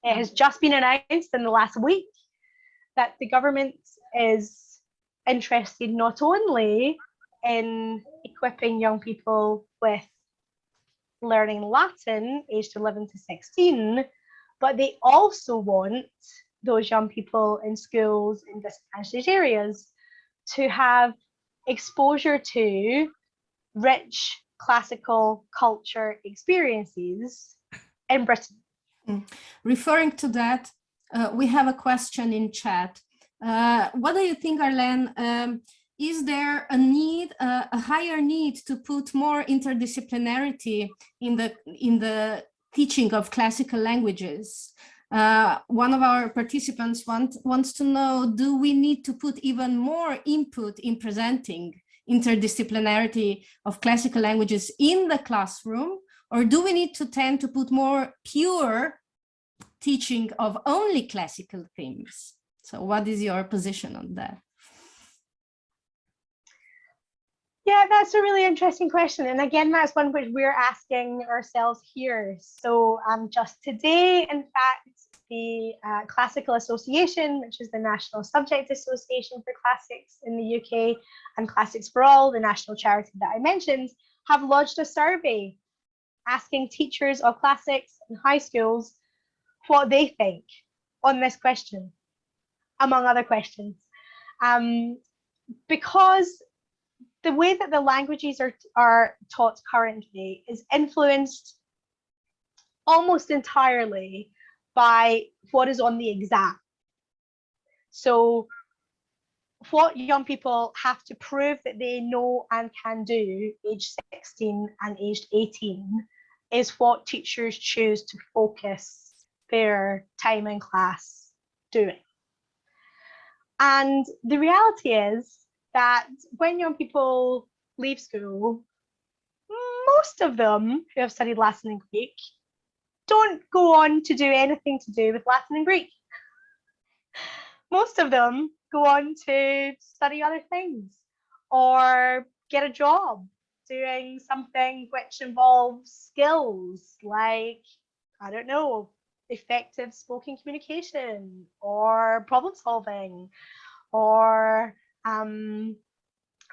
It has just been announced in the last week that the government is interested not only in equipping young people with learning Latin aged 11 to 16, but they also want those young people in schools in disadvantaged areas to have exposure to rich classical culture experiences in Britain. Referring to that, we have a question in chat. What do you think, Arlene? Is there a need, a higher need to put more interdisciplinarity in the teaching of classical languages? One of our participants wants to know, do we need to put even more input in presenting interdisciplinarity of classical languages in the classroom, or do we need to tend to put more pure teaching of only classical themes? So what is your position on that? Yeah, that's a really interesting question. And again, that's one which we're asking ourselves here. So just today, in fact, the Classical Association, which is the National Subject Association for Classics in the UK, and Classics for All, the national charity that I mentioned, have lodged a survey asking teachers of classics in high schools what they think on this question, among other questions. Because the way that the languages are taught currently is influenced almost entirely by what is on the exam. So what young people have to prove that they know and can do aged 16 and aged 18 is what teachers choose to focus their time in class doing. And the reality is that when young people leave school, most of them who have studied Latin and Greek don't go on to do anything to do with Latin and Greek. Most of them go on to study other things or get a job doing something which involves skills like, I don't know, effective spoken communication or problem solving or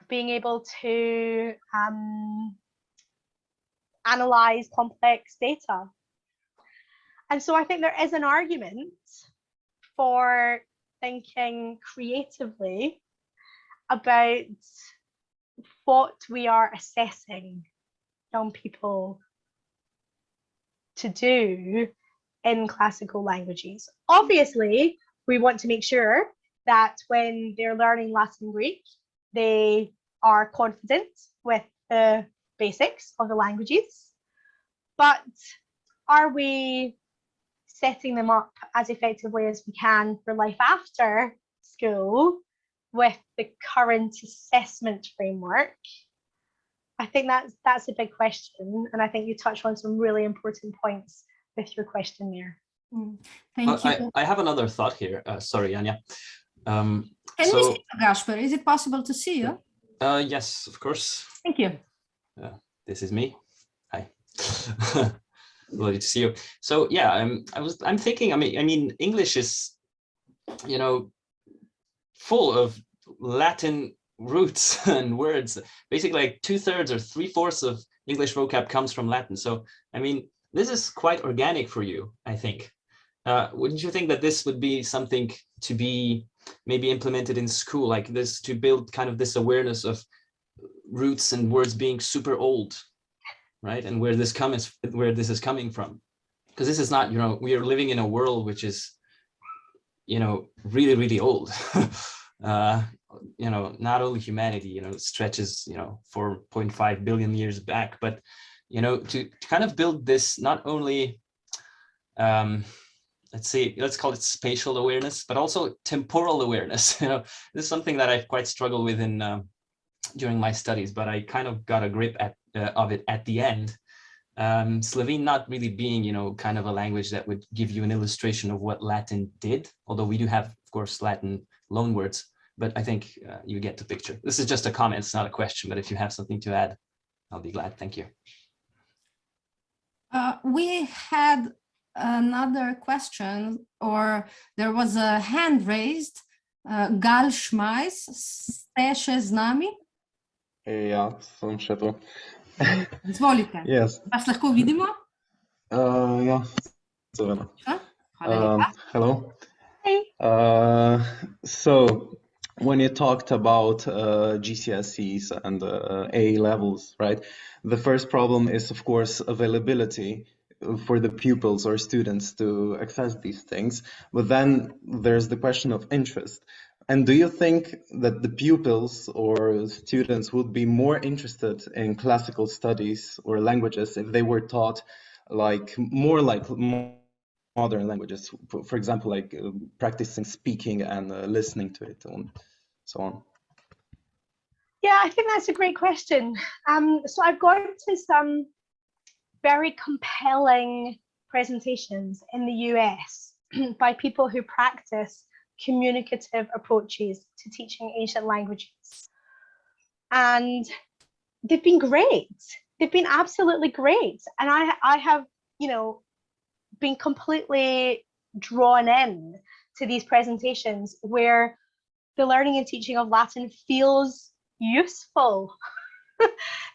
being able to analyze complex data. And so I think there is an argument for thinking creatively about what we are assessing young people to do in classical languages. Obviously, we want to make sure that when they're learning Latin and Greek, they are confident with the basics of the languages. But are we setting them up as effectively as we can for life after school with the current assessment framework? I think that's a big question, and I think you touched on some really important points with your question there. Thank you. I have another thought here. Sorry, Anya. Can we see you, Gasper? Is it possible to see you? Yes, of course. Thank you. This is me. Hi. Lovely to see you. So yeah, I'm thinking. I mean, English is, you know, full of Latin roots and words. Basically, like 2/3 or 3/4 of English vocab comes from Latin. So I mean, this is quite organic for you, I think. Wouldn't you think that this would be something to be maybe implemented in school, like this, to build kind of this awareness of roots and words being super old, right? And where this is coming from? Because this is not, you know, we are living in a world which is, you know, really, really old. You know, not only humanity, you know, stretches, you know, 4.5 billion years back, but, you know, to kind of build this not only, let's call it spatial awareness, but also temporal awareness. You know, this is something that I've quite struggled with in during my studies, but I kind of got a grip of it at the end. Slovene not really being, you know, kind of a language that would give you an illustration of what Latin did, although we do have, of course, Latin loanwords, but I think you get the picture. This is just a comment, it's not a question, but if you have something to add, I'll be glad. Thank you. We had another question, or there was a hand raised. Gal Šmajs, ste še z nami? Ja, sem še tu. Izvolite. Yes. Vas lahko vidimo? Ja, seveda. Hvala lepa. Hello. Hi. So when you talked about GCSEs and A levels, right? The first problem is, of course, availability for the pupils or students to access these things. But then there's the question of interest. And do you think that the pupils or students would be more interested in classical studies or languages if they were taught more like modern languages, for example, like practicing speaking and listening to it and so on? Yeah, I think that's a great question. So I've gone to some very compelling presentations in the US by people who practice communicative approaches to teaching ancient languages. And they've been great. They've been absolutely great. And I have, you know, been completely drawn in to these presentations where the learning and teaching of Latin feels useful.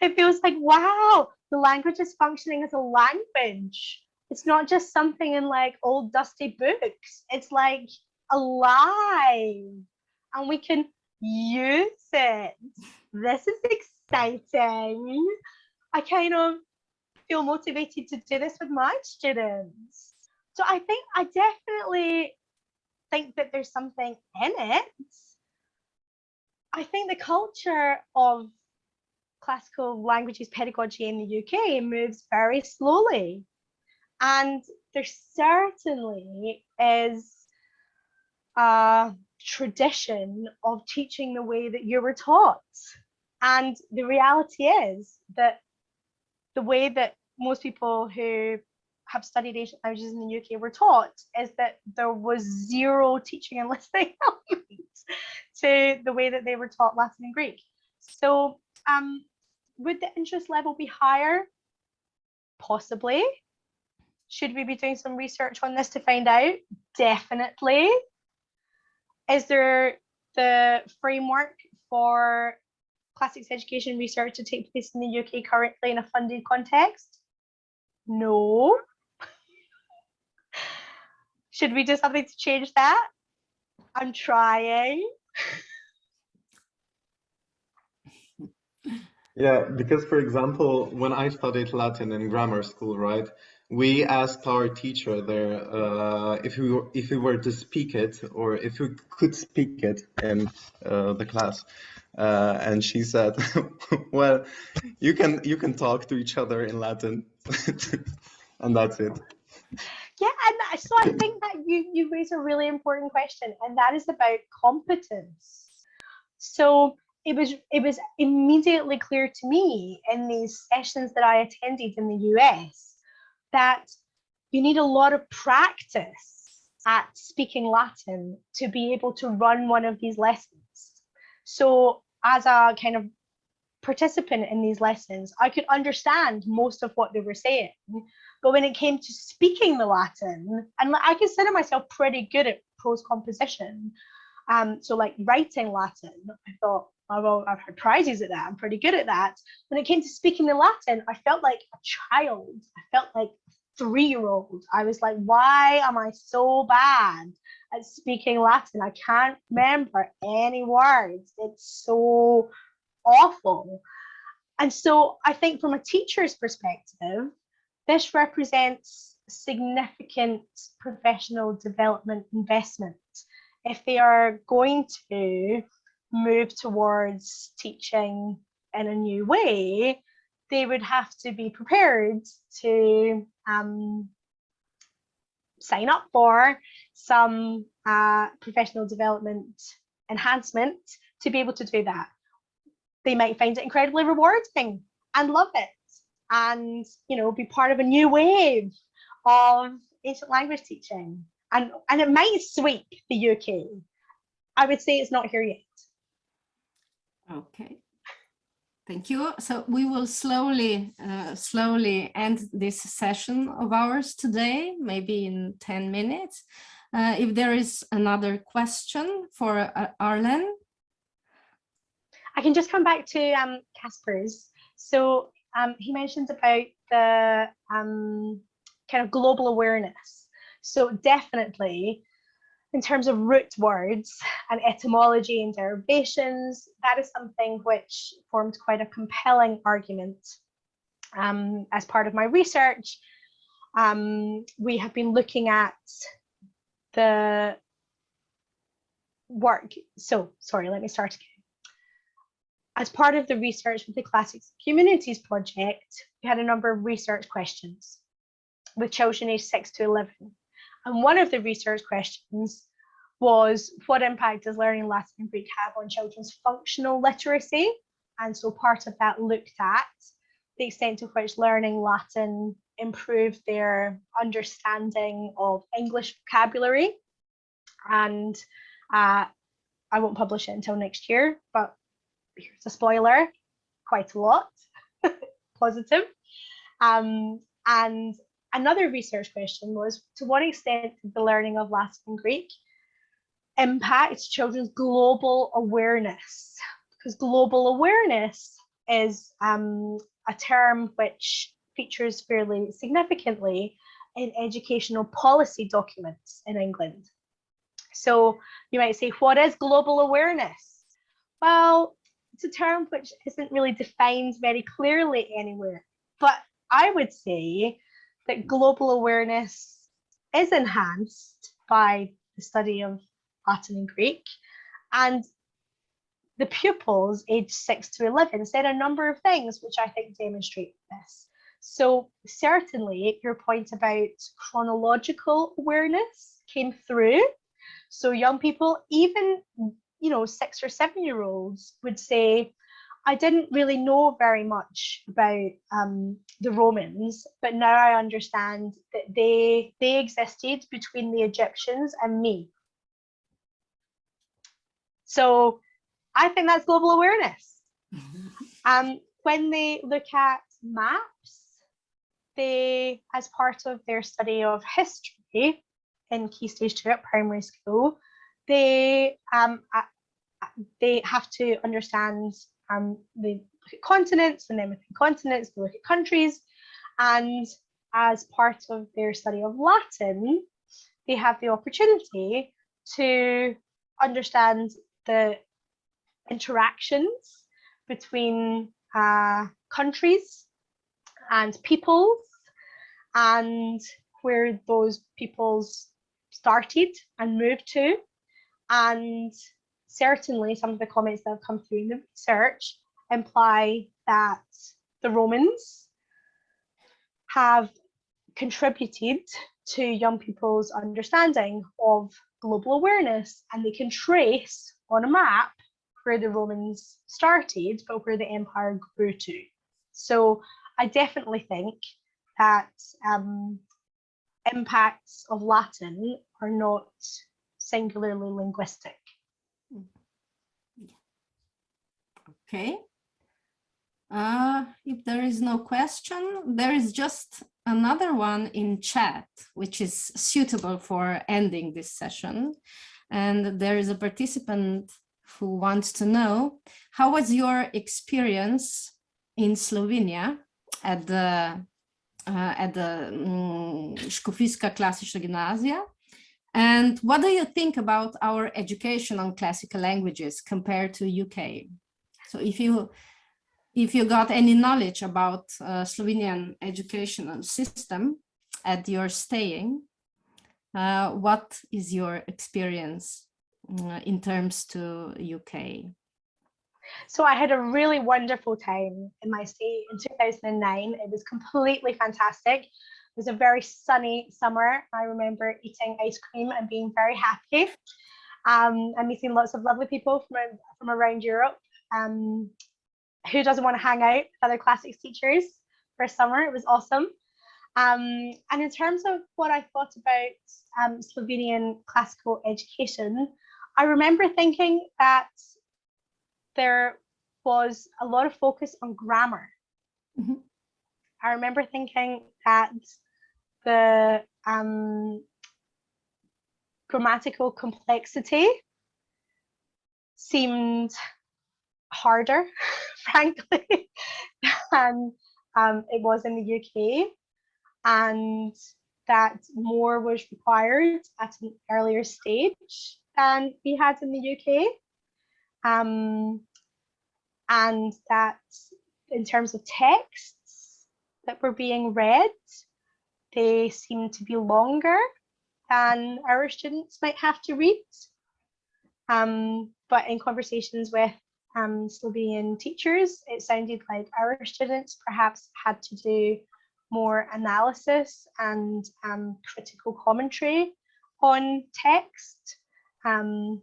It feels like, wow, the language is functioning as a language. It's not just something in like old dusty books. It's like alive and we can use it. This is exciting. I kind of feel motivated to do this with my students. So I definitely think that there's something in it. I think the culture of classical languages pedagogy in the UK moves very slowly. And there certainly is a tradition of teaching the way that you were taught. And the reality is that the way that most people who have studied ancient languages in the UK were taught is that there was zero teaching and listening elements to the way that they were taught Latin and Greek. So would the interest level be higher? Possibly. Should we be doing some research on this to find out? Definitely. Is there the framework for classics education research to take place in the UK currently in a funded context? No. Should we do something to change that? I'm trying. Yeah, because for example, when I studied Latin in grammar school, right, we asked our teacher there if we were to speak it or if we could speak it in the class, and she said, "Well, you can talk to each other in Latin," and that's it. Yeah, and so I think that you raise a really important question, and that is about competence. So it was immediately clear to me in these sessions that I attended in the US that you need a lot of practice at speaking Latin to be able to run one of these lessons. So as a kind of participant in these lessons, I could understand most of what they were saying. But when it came to speaking the Latin, and I consider myself pretty good at prose composition, so like writing Latin, I thought, oh, well, I've had prizes at that, I'm pretty good at that. When it came to speaking the Latin, I felt like a child. I felt like a 3-year-old. I was like, why am I so bad at speaking Latin? I can't remember any words. It's so awful. And so I think from a teacher's perspective, this represents significant professional development investment. If they are going to move towards teaching in a new way, they would have to be prepared to sign up for some professional development enhancement to be able to do that. They might find it incredibly rewarding and love it, and be part of a new wave of ancient language teaching, and it might sweep the UK. I would say it's not here yet. Okay, thank you. So we will slowly end this session of ours today, maybe in 10 minutes. If there is another question for Arlene. I can just come back to Casper's. So he mentioned about the kind of global awareness. So definitely, in terms of root words and etymology and derivations, that is something which formed quite a compelling argument. As part of my research, we have been looking at the work. So, sorry, let me start again. As part of the research with the Classics Communities project, we had a number of research questions with children aged 6 to 11. And one of the research questions was, what impact does learning Latin and Greek have on children's functional literacy? And so part of that looked at the extent to which learning Latin improved their understanding of English vocabulary. And I won't publish it until next year, but here's a spoiler, quite a lot, positive. And another research question was, to what extent did the learning of Latin and Greek impact children's global awareness? Because global awareness is a term which features fairly significantly in educational policy documents in England. So you might say, what is global awareness? Well, it's a term which isn't really defined very clearly anywhere, but I would say that global awareness is enhanced by the study of Latin and Greek, and the pupils aged 6 to 11 said a number of things which I think demonstrate this. So certainly your point about chronological awareness came through. So young people, even 6 or 7-year-olds would say, I didn't really know very much about the Romans, but now I understand that they existed between the Egyptians and me. So I think that's global awareness. When they look at maps, they, as part of their study of history in Key Stage 2 at primary school, they have to understand, they look at continents, and then within continents, they look at countries. And as part of their study of Latin, they have the opportunity to understand the interactions between countries and peoples, and where those peoples started and moved to. And certainly some of the comments that have come through in the research imply that the Romans have contributed to young people's understanding of global awareness, and they can trace on a map where the Romans started, but where the empire grew to. So I definitely think that impacts of Latin are not singularly linguistic. Okay. If there is no question, there is just another one in chat, which is suitable for ending this session. And there is a participant who wants to know, how was your experience in Slovenia at the Škofijska klasična gimnazija? And what do you think about our education on classical languages compared to UK? So if you got any knowledge about Slovenian educational system at your staying, what is your experience in terms to UK? So I had a really wonderful time in my stay in 2009. It was completely fantastic. It was a very sunny summer. I remember eating ice cream and being very happy. And meeting lots of lovely people from around Europe. Who doesn't want to hang out with other classics teachers for summer? It was awesome. And in terms of what I thought about Slovenian classical education, I remember thinking that there was a lot of focus on grammar. Mm-hmm. I remember thinking that the grammatical complexity seemed harder, frankly, than it was in the UK, and that more was required at an earlier stage than we had in the UK. And that in terms of texts that were being read, they seemed to be longer than our students might have to read. But in conversations with Slovenian teachers, it sounded like our students perhaps had to do more analysis and critical commentary on text than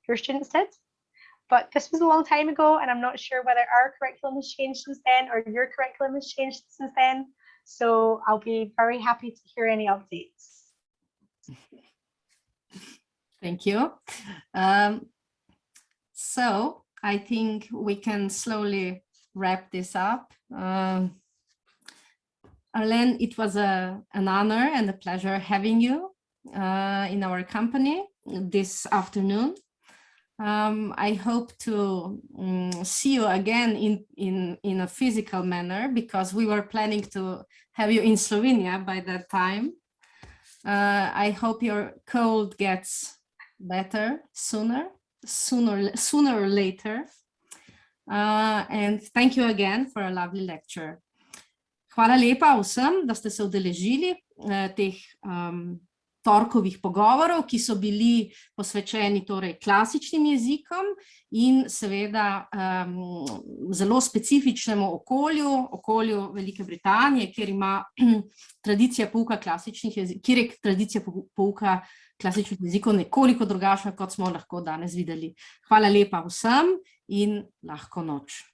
your students did. But this was a long time ago, and I'm not sure whether our curriculum has changed since then or your curriculum has changed since then. So I'll be very happy to hear any updates. Thank you. So I think we can slowly wrap this up. Arlene, it was an honor and a pleasure having you in our company this afternoon. I hope to see you again in a physical manner, because we were planning to have you in Slovenia by that time. I hope your cold gets better sooner or later. And thank you again for a lovely lecture. Hvala lepa vsem, da ste se udeležili teh torkovih pogovorov, ki so bili posvečeni torej klasičnim jezikom in seveda zelo specifičnemu okolju Velike Britanije, kjer ima tradicija pouka klasičnih jezikov nekoliko drugačna, kot smo lahko danes videli. Hvala lepa vsem in lahko noč.